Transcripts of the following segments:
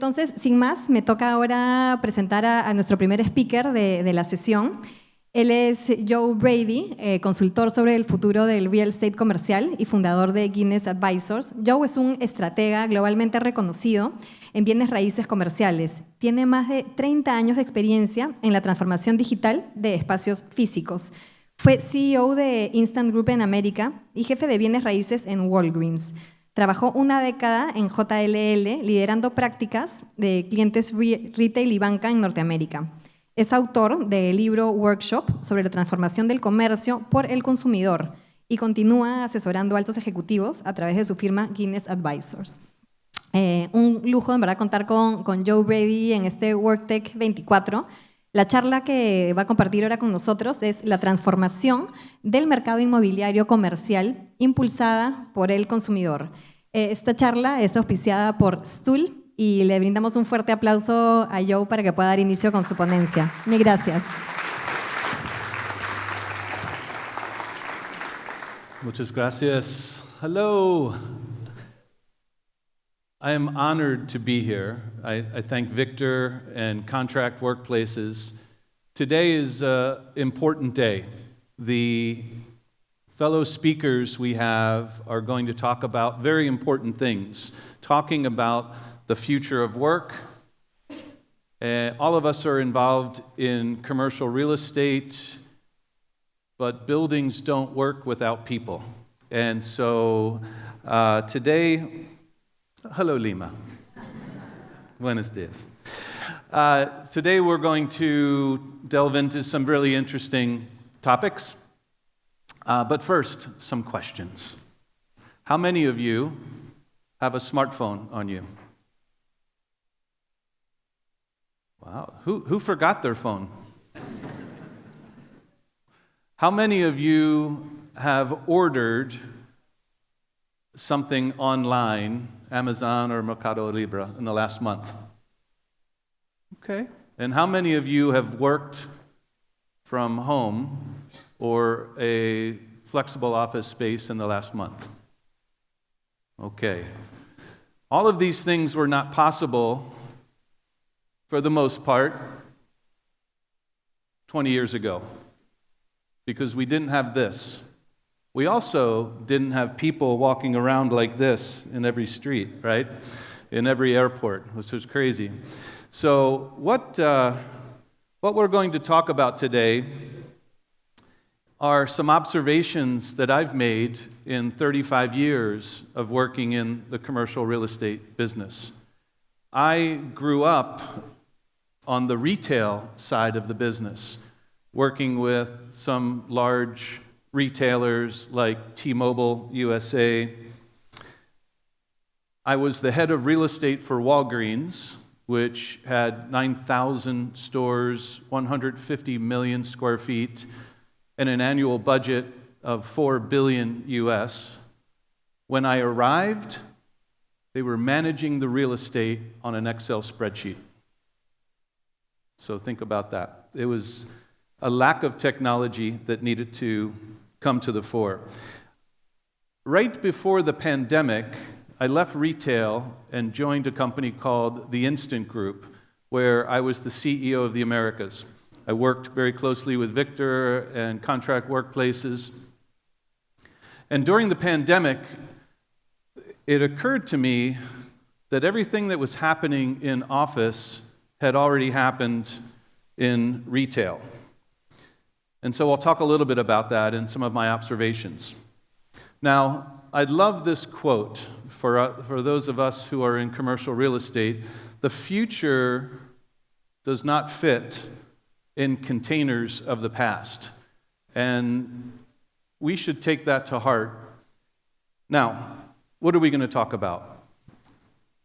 Entonces, sin más, me toca ahora presentar a nuestro primer speaker de la sesión. Él es Joe Brady, consultor sobre el futuro del real estate comercial y fundador de Quieres Advisors. Joe es un estratega globalmente reconocido en bienes raíces comerciales. Tiene más de 30 años de experiencia en la transformación digital de espacios físicos. Fue CEO de Instant Group en América y jefe de bienes raíces en Walgreens. Trabajó una década en JLL, liderando prácticas de clientes retail y banca en Norteamérica. Es autor del libro Workshop sobre la transformación del comercio por el consumidor y continúa asesorando a altos ejecutivos a través de su firma Quieres Advisors. Un lujo, en verdad, contar con Joe Brady en este WORKTECH 24. La charla que va a compartir ahora con nosotros es la transformación del mercado inmobiliario comercial impulsada por el consumidor. Esta charla es auspiciada por Stool y le brindamos un fuerte aplauso a Joe para que pueda dar inicio con su ponencia. Mil gracias. Muchas gracias. Hello. I am honored to be here. I thank Victor and Contract Workplaces. Today is an important day. The fellow speakers we have are going to talk about very important things, talking about the future of work. All of us are involved in commercial real estate, but buildings don't work without people. And so today, hello Lima. Buenos dias. Today we're going to delve into some really interesting topics. But first, some questions. How many of you have a smartphone on you? Wow, who forgot their phone? How many of you have ordered something online, Amazon or Mercado Libre, in the last month? Okay. And how many of you have worked from home or a flexible office space in the last month? Okay. All of these things were not possible, for the most part, 20 years ago, because we didn't have this. We also didn't have people walking around like this in every street, right? In every airport, which was crazy. So what we're going to talk about today are some observations that I've made in 35 years of working in the commercial real estate business. I grew up on the retail side of the business, working with some large retailers like T-Mobile USA. I was the head of real estate for Walgreens, which had 9,000 stores, 150 million square feet, and an annual budget of $4 billion US. When I arrived, they were managing the real estate on an Excel spreadsheet. So think about that. It was a lack of technology that needed to come to the fore. Right before the pandemic, I left retail and joined a company called the Instant Group, where I was the CEO of the Americas. I worked very closely with Victor and Contract Workplaces. And during the pandemic, it occurred to me that everything that was happening in office had already happened in retail. And so I'll talk a little bit about that in some of my observations. Now, I'd love this quote for those of us who are in commercial real estate. The future does not fit in containers of the past. And we should take that to heart. Now, what are we going to talk about?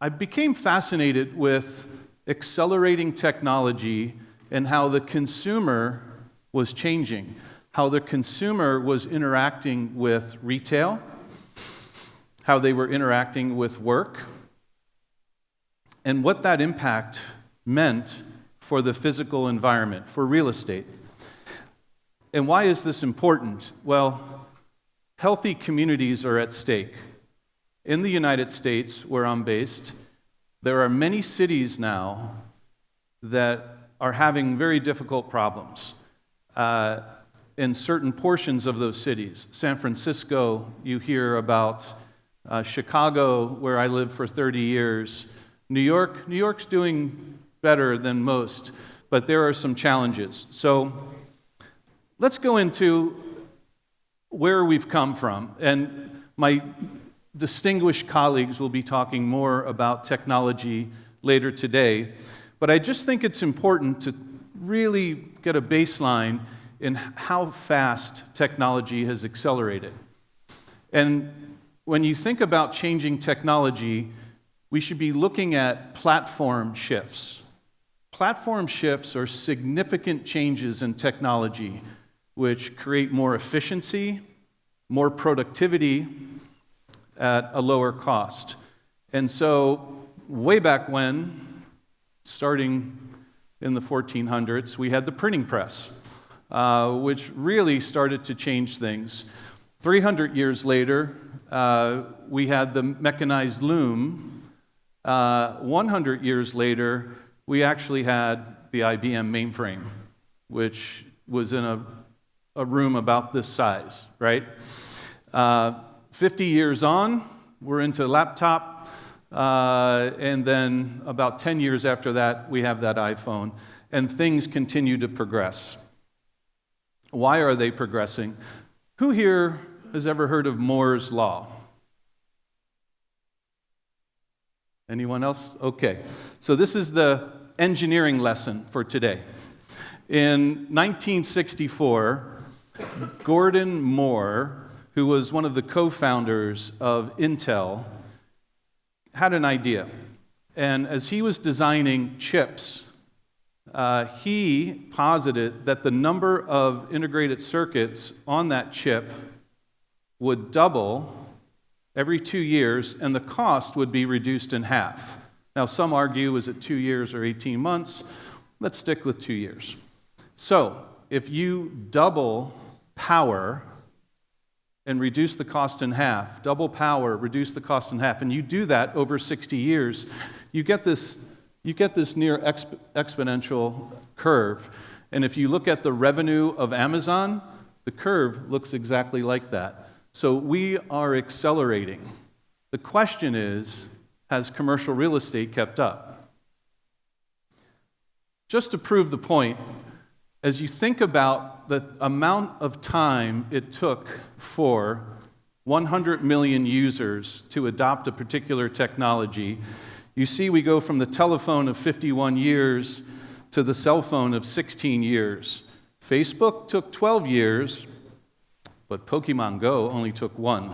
I became fascinated with accelerating technology and how the consumer was changing, how the consumer was interacting with retail, how they were interacting with work, and what that impact meant for the physical environment, for real estate. And why is this important? Well, healthy communities are at stake. In the United States, where I'm based, There are many cities now that are having very difficult problems. In certain portions of those cities, San Francisco, you hear about Chicago, where I lived for 30 years. New York's doing better than most, but there are some challenges. So let's go into where we've come from. And my distinguished colleagues will be talking more about technology later today. But I just think it's important to really get a baseline in how fast technology has accelerated. And when you think about changing technology, we should be looking at platform shifts. Platform shifts are significant changes in technology which create more efficiency, more productivity at a lower cost. And so way back when, starting in the 1400s, we had the printing press, which really started to change things. 300 years later, we had the mechanized loom. 100 years later, we actually had the IBM mainframe, which was in a room about this size, right? 50 years on, we're into laptop, and then about 10 years after that, we have that iPhone, and things continue to progress. Why are they progressing? Who here has ever heard of Moore's Law? Anyone else? Okay. So this is the engineering lesson for today. In 1964, Gordon Moore, who was one of the co-founders of Intel, had an idea. And as he was designing chips, he posited that the number of integrated circuits on that chip would double every 2 years, and the cost would be reduced in half. Now, some argue, is it 2 years or 18 months? Let's stick with 2 years. So, if you double power and reduce the cost in half, double power, reduce the cost in half, and you do that over 60 years, you get this near exponential curve. And if you look at the revenue of Amazon, the curve looks exactly like that. So we are accelerating. The question is, has commercial real estate kept up? Just to prove the point, as you think about the amount of time it took for 100 million users to adopt a particular technology, you see we go from the telephone of 51 years to the cell phone of 16 years. Facebook took 12 years, but Pokemon Go only took 1.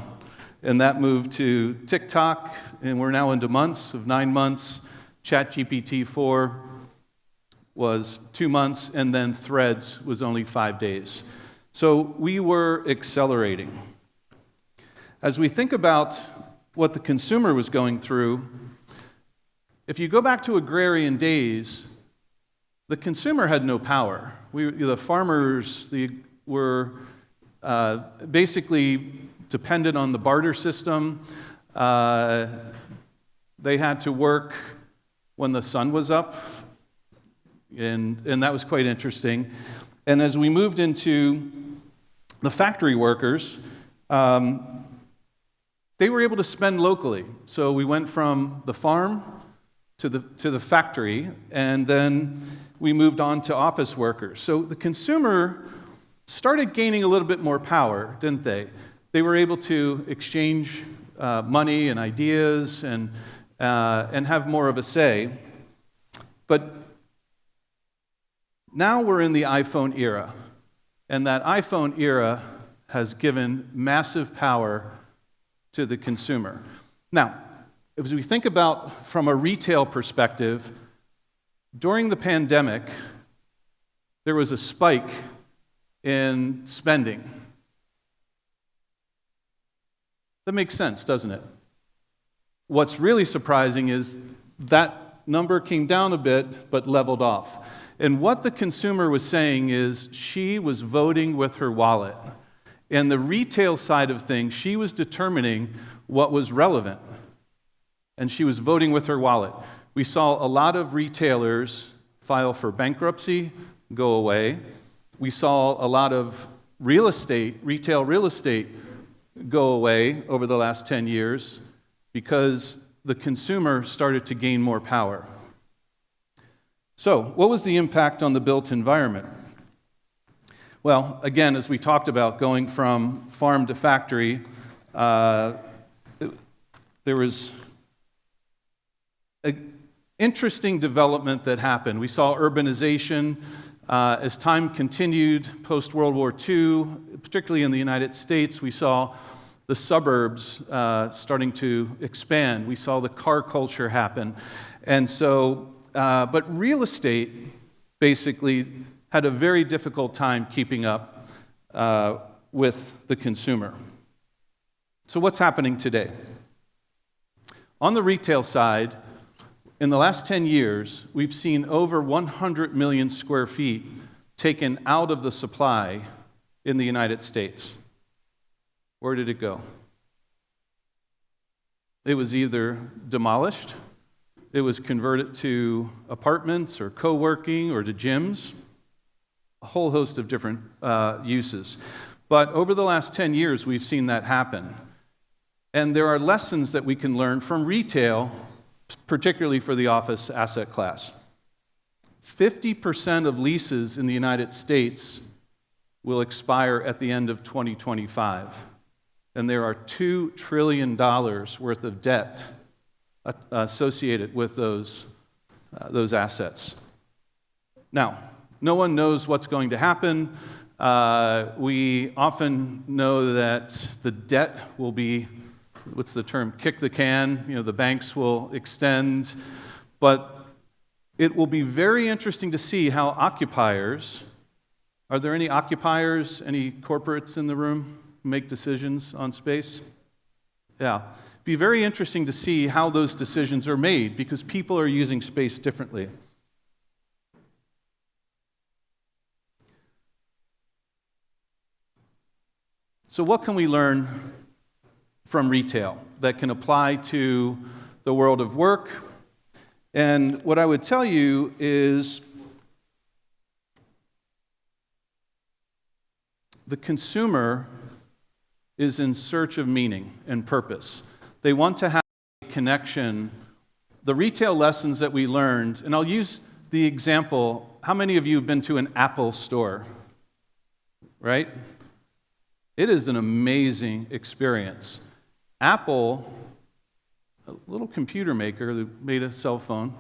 And that moved to TikTok, and we're now into months of 9 months. ChatGPT 4 was 2 months, and then Threads was only 5 days. So we were accelerating. As we think about what the consumer was going through, if you go back to agrarian days, the consumer had no power. The farmers were basically dependent on the barter system. They had to work when the sun was up, and that was quite interesting. And as we moved into the factory workers, they were able to spend locally. So we went from the farm to the factory, and then we moved on to office workers. So the consumer started gaining a little bit more power, didn't they? They were able to exchange money and ideas and have more of a say. But now we're in the iPhone era, and that iPhone era has given massive power to the consumer. Now, as we think about from a retail perspective, during the pandemic, there was a spike in spending. That makes sense, doesn't it? What's really surprising is that number came down a bit, but leveled off. And what the consumer was saying is she was voting with her wallet. And the retail side of things, she was determining what was relevant. and she was voting with her wallet. We saw a lot of retailers file for bankruptcy, go away. We saw a lot of retail real estate, go away over the last 10 years because the consumer started to gain more power. So, what was the impact on the built environment? Well, again, as we talked about, going from farm to factory, there was an interesting development that happened. We saw urbanization as time continued post-World War II, particularly in the United States. We saw the suburbs starting to expand. We saw the car culture happen. And so, but real estate basically had a very difficult time keeping up with the consumer. So what's happening today? On the retail side, in the last 10 years, we've seen over 100 million square feet taken out of the supply in the United States. Where did it go? It was either demolished, it was converted to apartments or co-working or to gyms, a whole host of different uses. But over the last 10 years, we've seen that happen. And there are lessons that we can learn from retail, particularly for the office asset class. 50% of leases in the United States will expire at the end of 2025. And there are $2 trillion worth of debt associated with those assets. Now, no one knows what's going to happen. We often know that the debt will be, what's the term, kick the can. You know, the banks will extend. But it will be very interesting to see how occupiers, are there any occupiers, any corporates in the room who make decisions on space? Yeah. Be very interesting to see how those decisions are made because people are using space differently. So what can we learn from retail that can apply to the world of work? And what I would tell you is the consumer is in search of meaning and purpose. They want to have a connection. The retail lessons that we learned, and I'll use the example, how many of you have been to an Apple store? Right? It is an amazing experience. Apple, a little computer maker who made a cell phone,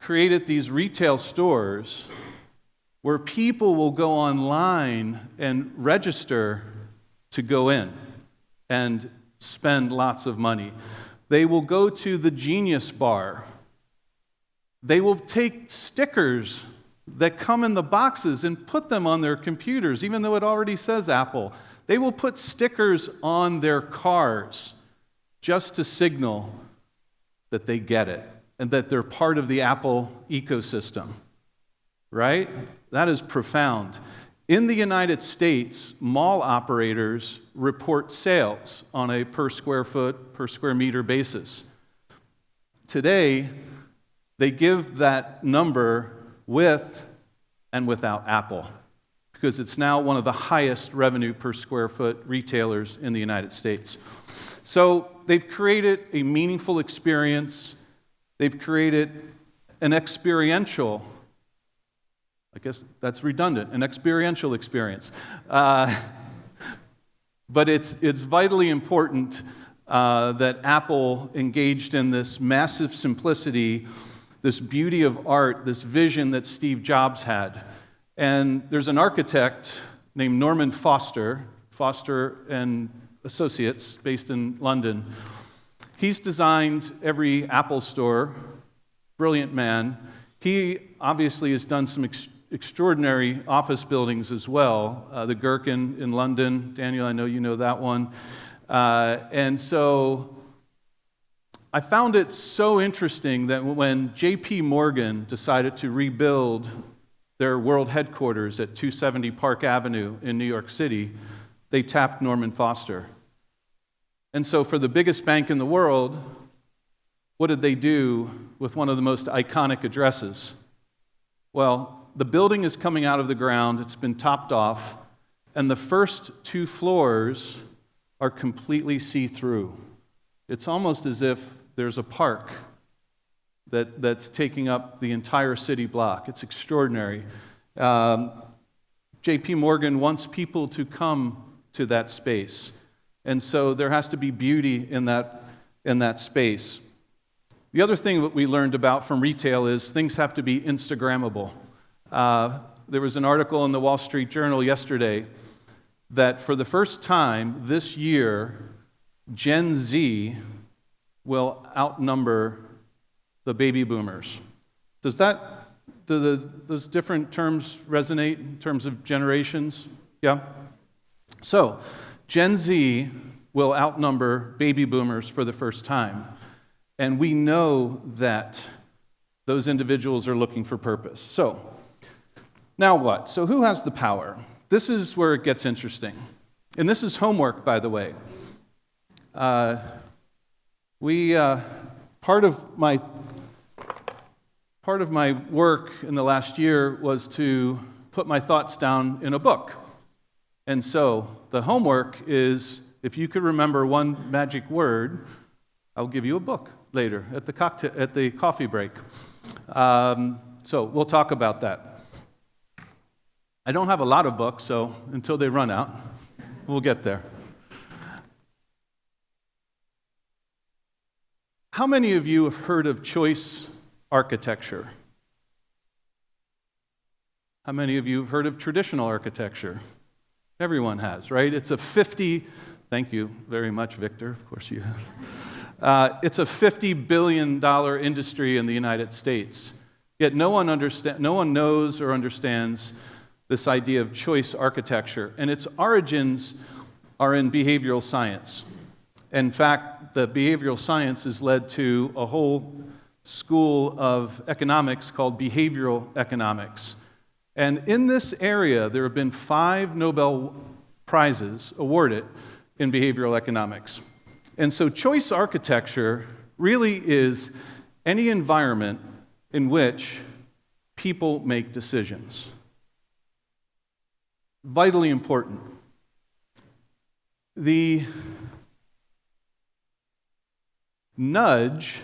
created these retail stores where people will go online and register to go in and spend lots of money. They will go to the Genius Bar. They will take stickers that come in the boxes and put them on their computers, even though it already says Apple. They will put stickers on their cars just to signal that they get it and that they're part of the Apple ecosystem, right? That is profound. In the United States, mall operators report sales on a per square foot, per square meter basis. Today, they give that number with and without Apple, because it's now one of the highest revenue per square foot retailers in the United States. So they've created a meaningful experience. They've created an experiential, I guess that's redundant, an experiential experience. But it's vitally important that Apple engaged in this massive simplicity, this beauty of art, this vision that Steve Jobs had. And there's an architect named Norman Foster and Associates, based in London. He's designed every Apple store, brilliant man. He obviously has done some extraordinary office buildings as well. The Gherkin in London, Daniel, I know you know that one. And so I found it so interesting that when J.P. Morgan decided to rebuild their world headquarters at 270 Park Avenue in New York City, they tapped Norman Foster. And so for the biggest bank in the world, what did they do with one of the most iconic addresses? Well, the building is coming out of the ground, it's been topped off, and the first 2 floors are completely see-through. It's almost as if there's a park that's taking up the entire city block. It's extraordinary. J.P. Morgan wants people to come to that space, and so there has to be beauty in that space. The other thing that we learned about from retail is things have to be Instagrammable. There was an article in the Wall Street Journal yesterday that for the first time this year, Gen Z will outnumber the baby boomers. Do those different terms resonate in terms of generations? Yeah? So, Gen Z will outnumber baby boomers for the first time. And we know that those individuals are looking for purpose. So, now what? So who has the power? This is where it gets interesting. And this is homework, by the way. Part of my work in the last year was to put my thoughts down in a book. And so the homework is, if you could remember one magic word, I'll give you a book later at the coffee break. So we'll talk about that. I don't have a lot of books, so until they run out, we'll get there. How many of you have heard of choice architecture? How many of you have heard of traditional architecture? Everyone has, right? It's a thank you very much, Victor, of course you have. It's a $50 billion industry in the United States. Yet no one knows or understands this idea of choice architecture, and its origins are in behavioral science. In fact, the behavioral science has led to a whole school of economics called behavioral economics. And in this area, there have been 5 Nobel Prizes awarded in behavioral economics. And so choice architecture really is any environment in which people make decisions. Vitally important. The nudge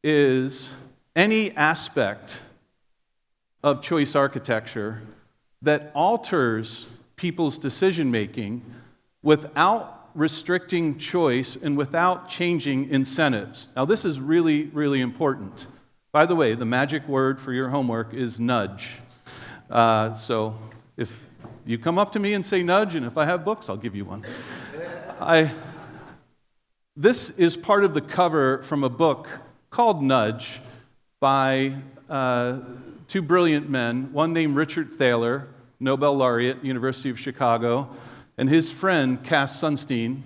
is any aspect of choice architecture that alters people's decision-making without restricting choice and without changing incentives. Now, this is really, really important. By the way, the magic word for your homework is nudge. So if you come up to me and say nudge, and if I have books, I'll give you one. This is part of the cover from a book called Nudge by 2 brilliant men, one named Richard Thaler, Nobel laureate, University of Chicago, and his friend Cass Sunstein,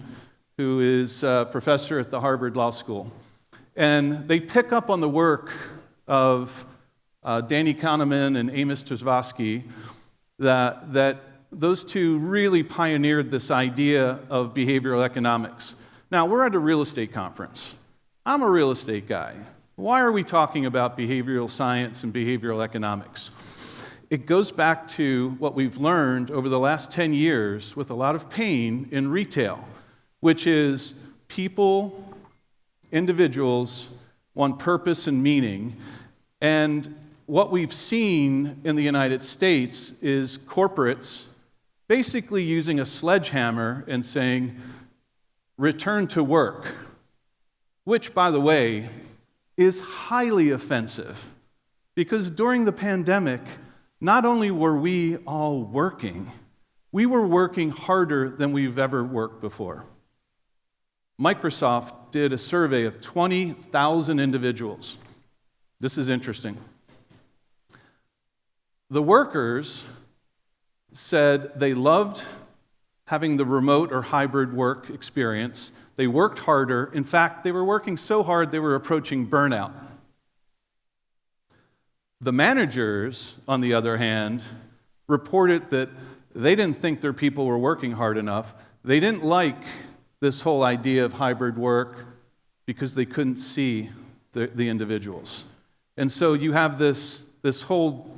who is a professor at the Harvard Law School. And they pick up on the work of Danny Kahneman and Amos Tversky, that those two really pioneered this idea of behavioral economics. Now, we're at a real estate conference. I'm a real estate guy. Why are we talking about behavioral science and behavioral economics? It goes back to what we've learned over the last 10 years with a lot of pain in retail, which is people, individuals, want purpose and meaning. And what we've seen in the United States is corporates basically using a sledgehammer and saying, return to work, which, by the way, is highly offensive. Because during the pandemic, not only were we all working, we were working harder than we've ever worked before. Microsoft did a survey of 20,000 individuals. This is interesting. The workers said they loved having the remote or hybrid work experience. They worked harder. In fact, they were working so hard they were approaching burnout. The managers, on the other hand, reported that they didn't think their people were working hard enough. They didn't like this whole idea of hybrid work. because they couldn't see the individuals. And so you have this whole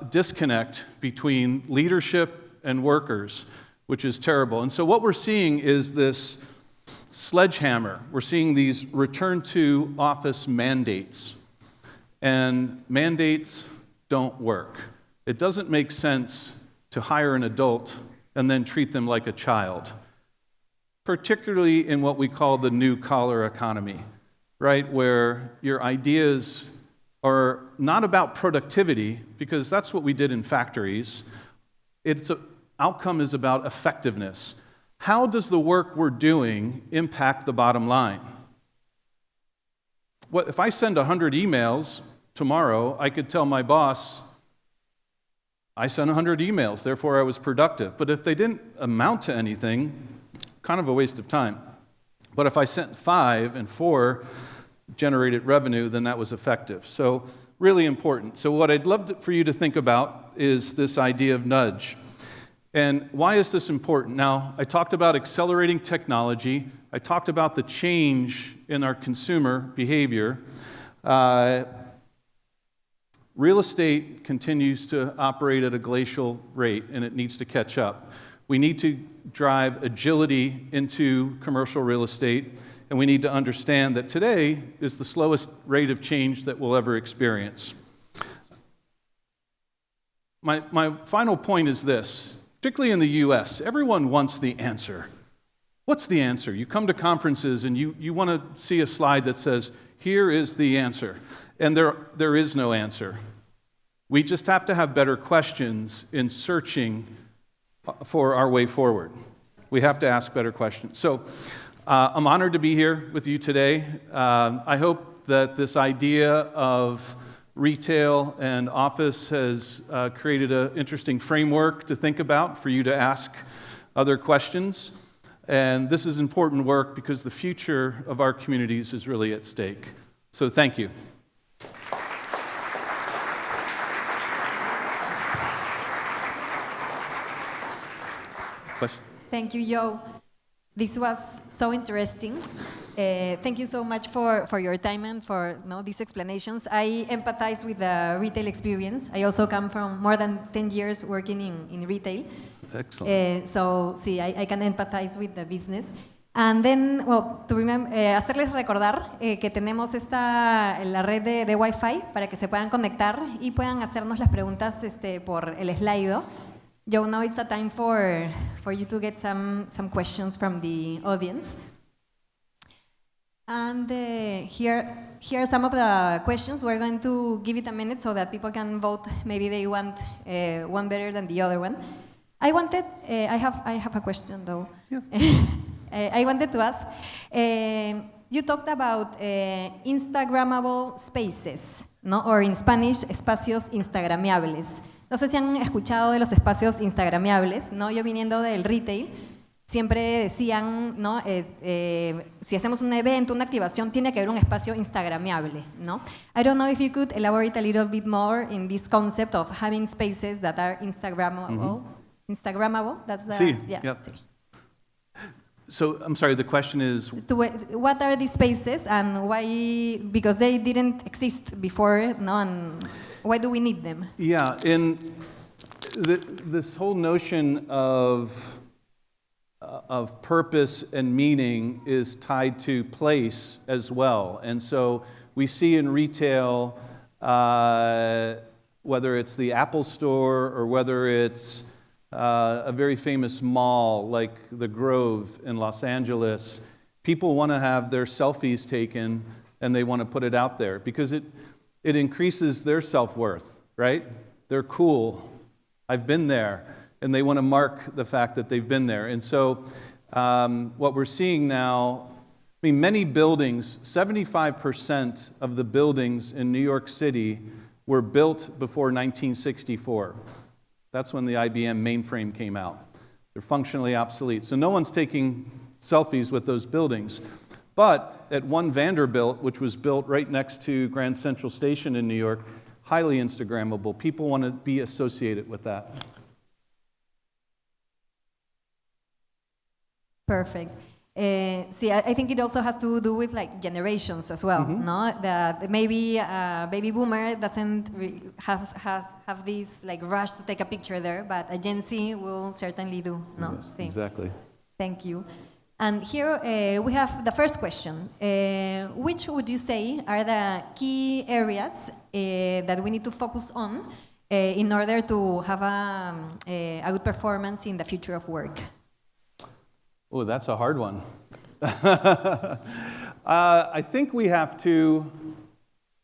disconnect between leadership and workers, which is terrible. And so what we're seeing is this sledgehammer. We're seeing these return to office mandates. And mandates don't work. It doesn't make sense to hire an adult and then treat them like a child, particularly in what we call the new collar economy, right? Where your ideas are not about productivity, because that's what we did in factories. Outcome is about effectiveness. How does the work we're doing impact the bottom line? If I send 100 emails tomorrow, I could tell my boss, I sent 100 emails, therefore I was productive. But if they didn't amount to anything, kind of a waste of time. But if I sent 5 and 4 generated revenue, then that was effective. So really important. So what I'd love for you to think about is this idea of nudge. And why is this important? Now, I talked about accelerating technology. I talked about the change in our consumer behavior. Real estate continues to operate at a glacial rate, and it needs to catch up. We need to drive agility into commercial real estate, and we need to understand that today is the slowest rate of change that we'll ever experience. My final point is this. Particularly in the U.S., everyone wants the answer. What's the answer? You come to conferences and you want to see a slide that says, here is the answer. And there is no answer. We just have to have better questions in searching for our way forward. We have to ask better questions. So I'm honored to be here with you today. I hope that this idea of retail and office has created an interesting framework to think about for you to ask other questions. And this is important work because the future of our communities is really at stake. So thank you. Question? Thank you, Joe. This was so interesting. Thank you so much for your time and for these explanations. I empathize with the retail experience. I also come from more than 10 years working in retail. Excellent. So, sí, I can empathize with the business. And then, well, to remember, hacerles recordar que tenemos la red de Wi-Fi para que se puedan conectar y puedan hacernos las preguntas por el Slido. Joe, now it's a time for you to get some questions from the audience. And here are some of the questions. We're going to give it a minute so that people can vote. Maybe they want one better than the other one. I have a question though. Yes. I wanted to ask, you talked about Instagrammable spaces, ¿no? Or in Spanish, espacios instagramiables. No sé si han escuchado de los espacios instagramiables, ¿no? Yo viniendo del retail, siempre decían, ¿no? Si hacemos un evento, una activación, tiene que haber un espacio instagramiable, ¿no? I don't know if you could elaborate a little bit more in this concept of having spaces that are Instagrammable. Mm-hmm. Instagrammable, that's the... Sí, yeah. Sí. So, I'm sorry, the question is... What are these spaces and why, because they didn't exist before, no? And why do we need them? Yeah, in this whole notion of purpose and meaning is tied to place as well. And so we see in retail, whether it's the Apple Store or whether it's a very famous mall like the Grove in Los Angeles, people want to have their selfies taken and they want to put it out there because it increases their self-worth, right? They're cool. I've been there. And they want to mark the fact that they've been there. And so what we're seeing now, I mean, many buildings, 75% of the buildings in New York City were built before 1964. That's when the IBM mainframe came out. They're functionally obsolete. So no one's taking selfies with those buildings. But at One Vanderbilt, which was built right next to Grand Central Station in New York, highly Instagrammable. People want to be associated with that. Perfect. See, I think it also has to do with like generations as well, no? That maybe baby boomer doesn't have this like rush to take a picture there, but a Gen Z will certainly do, no? Yes, Sí. exactly. Thank you. And here we have the first question. Which would you say are the key areas that we need to focus on in order to have a good performance in the future of work? Oh, that's a hard one. I think we have to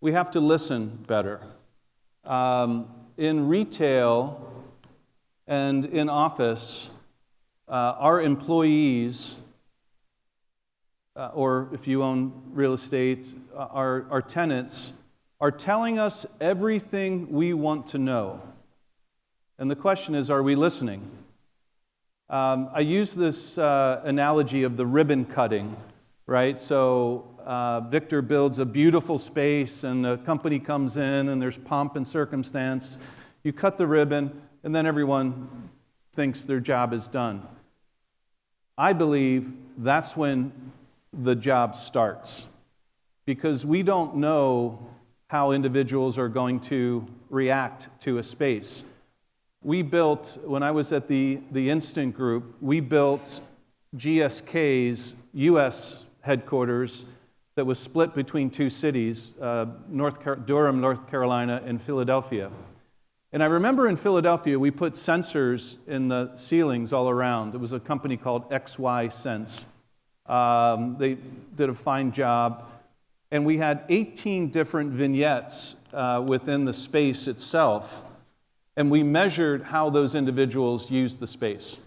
listen better. In retail and in office, our employees, or if you own real estate, our tenants, are telling us everything we want to know. And the question is, are we listening? I use this analogy of the ribbon cutting, right? So Victor builds a beautiful space and the company comes in and there's pomp and circumstance. You cut the ribbon and then everyone thinks their job is done. I believe that's when the job starts, because we don't know how individuals are going to react to a space. We built, when I was at the Instant Group, we built GSK's U.S. headquarters that was split between two cities, Durham, North Carolina, and Philadelphia. And I remember in Philadelphia, we put sensors in the ceilings all around. It was a company called XY Sense. They did a fine job. And we had 18 different vignettes within the space itself. And we measured how those individuals used the space.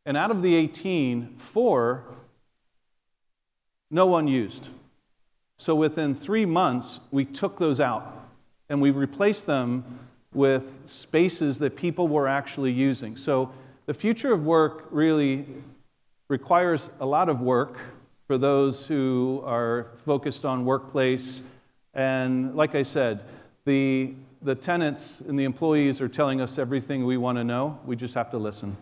And out of the 18, 4, no one used. So within 3 months, we took those out, and we replaced them with spaces that people were actually using. So the future of work really requires a lot of work for those who are focused on workplace. And like I said, the tenants and the employees are telling us everything we want to know. We just have to listen.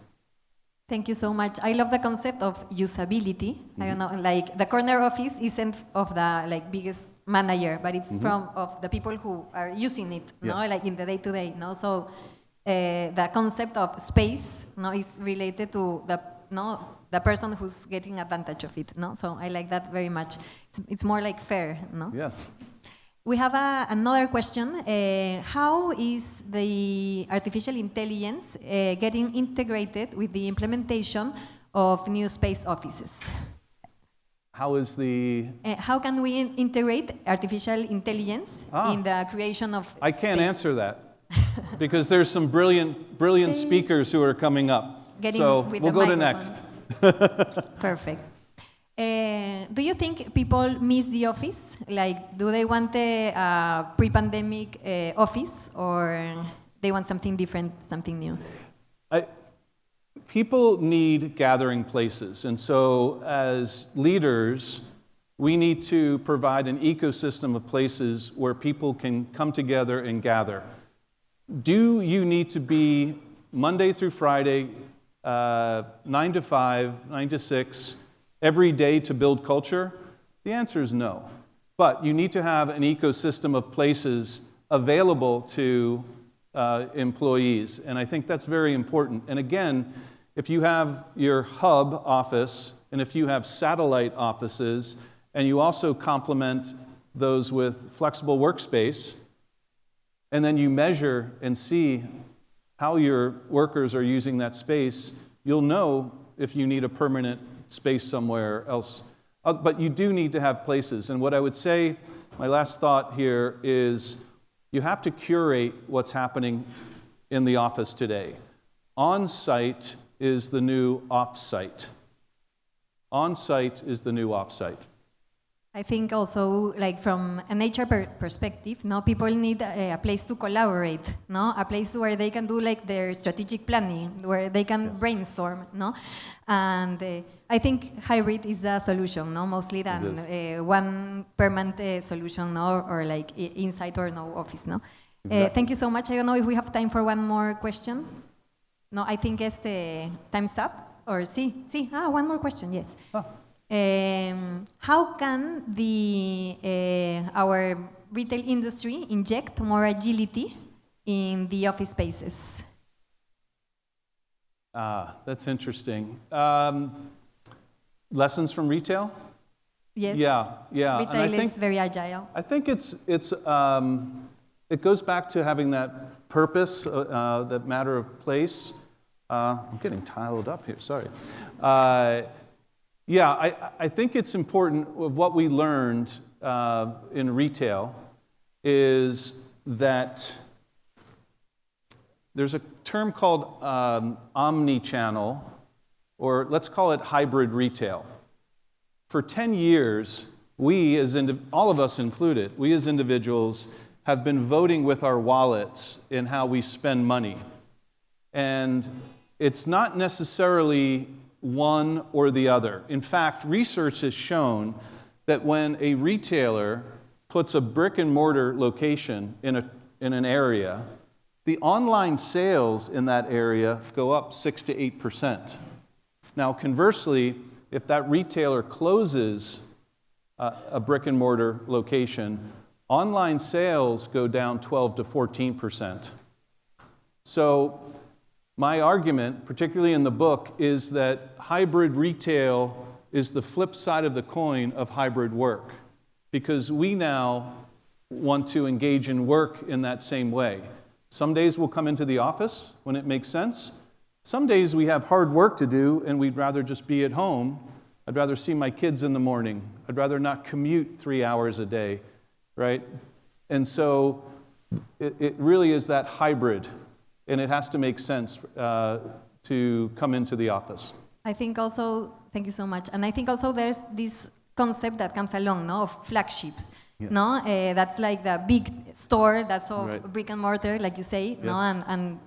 Thank you so much. I love the concept of usability. I don't know, like the corner office isn't of the like biggest manager, but it's of the people who are using it, no, like in the day-to-day, no. So the concept of space, no, is related to the person who's getting advantage of it, no. So I like that very much. It's more like fair, no. Yes. We have another question. How is the artificial intelligence getting integrated with the implementation of new space offices? How is the... how can we integrate artificial intelligence in the creation of I can't space? answer that because there's some brilliant speakers who are coming up. So we'll go to next. Perfect. Do you think people miss the office? Like, do they want a pre-pandemic office, or they want something different, something new? People need gathering places, and so as leaders, we need to provide an ecosystem of places where people can come together and gather. Do you need to be Monday through Friday, 9 to 5, 9 to 6, every day to build culture? The answer is no. But you need to have an ecosystem of places available to employees, and I think that's very important. And again, if you have your hub office, and if you have satellite offices, and you also complement those with flexible workspace, and then you measure and see how your workers are using that space, you'll know if you need a permanent space somewhere else. But you do need to have places. And what I would say, my last thought here is, you have to curate what's happening in the office today. On-site is the new off-site. On-site is the new off-site. I think also, like from an HR perspective, no, people need a place to collaborate, no, a place where they can do like their strategic planning, where they can brainstorm, no, and I think hybrid is the solution, no, mostly than one permanent solution, no, or like inside or no office, no. Exactly. Thank you so much. I don't know if we have time for one more question. No, I think time's up. Or one more question. Yes. How can our retail industry inject more agility in the office spaces? That's interesting. Lessons from retail? Yes. Yeah. Retail is very agile. I think it goes back to having that purpose, that matter of place. I'm getting tiled up here, sorry. I think it's important, what we learned in retail is that there's a term called omni-channel, or let's call it hybrid retail. For 10 years, all of us included, we as individuals have been voting with our wallets in how we spend money. And it's not necessarily one or the other. In fact, research has shown that when a retailer puts a brick and mortar location in an area, the online sales in that area go up 6 to 8%. Now, conversely, if that retailer closes a brick and mortar location, online sales go down 12 to 14%. So my argument, particularly in the book, is that hybrid retail is the flip side of the coin of hybrid work, because we now want to engage in work in that same way. Some days we'll come into the office when it makes sense. Some days we have hard work to do and we'd rather just be at home. I'd rather see my kids in the morning. I'd rather not commute 3 hours a day, right? And so it really is that hybrid, and it has to make sense to come into the office. I think also, thank you so much, and I think also there's this concept that comes along, no, of flagships. Yeah. No, that's like the big store that's of right. Brick and mortar, like you say, yes. No, and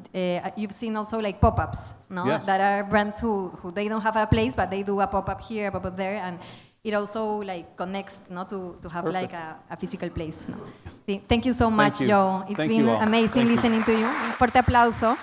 you've seen also like pop-ups, no, yes. That are brands who they don't have a place, but they do a pop-up here, a pop-up there, and it also like connects, no, to have perfect. Like a physical place. No. Thank you so much, Joe. It's been amazing listening to you. Un fuerte aplauso.